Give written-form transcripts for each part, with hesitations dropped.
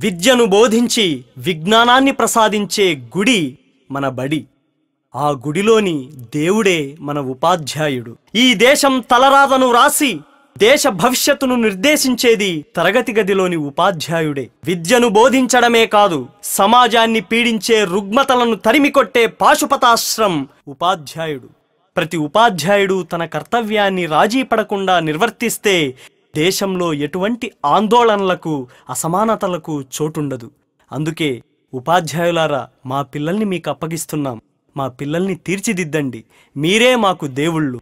విద్యను బోధించి విజ్ఞానాన్ని ప్రసాదించే గుడి మన బడి. ఆ గుడిలోని దేవుడే మన ఉపాధ్యాయుడు. ఈ దేశం తలరాతను రాసి దేశ భవిష్యత్తును నిర్దేశించేది తరగతి గదిలోని ఉపాధ్యాయుడే. విద్యను బోధించడమే కాదు, సమాజాన్ని పీడించే రుగ్మతలను తరిమికొట్టే పాశుపతాశ్రం ఉపాధ్యాయుడు. ప్రతి ఉపాధ్యాయుడు తన కర్తవ్యాన్ని రాజీ పడకుండా నిర్వర్తిస్తే దేశంలో ఎటువంటి ఆందోళనలకు, అసమానతలకు చోటుండదు. అందుకే ఉపాధ్యాయులారా, మా పిల్లల్ని మీకు అప్పగిస్తున్నాం. మా పిల్లల్ని తీర్చిదిద్దండి. మీరే మాకు దేవుళ్ళు.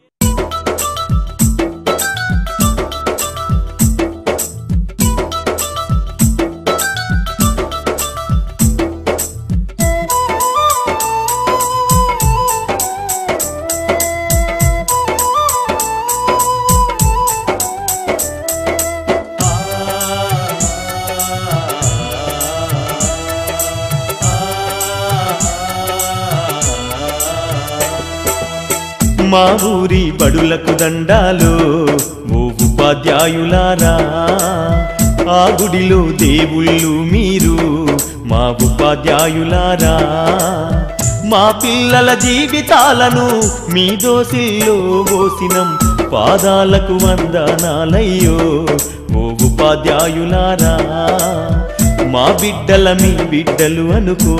మా ఊరి బడులకు దండాలు ఓ ఉపాధ్యాయులారా, ఆ గుడిలో దేవుళ్ళు మీరు మా ఉపాధ్యాయులారా. మా పిల్లల జీవితాలను మీ దోసిల్లో పోసినం, పాదాలకు వందనాలయ్యో ఓ ఉపాధ్యాయులారా. మా బిడ్డల మీ బిడ్డలు అనుకో.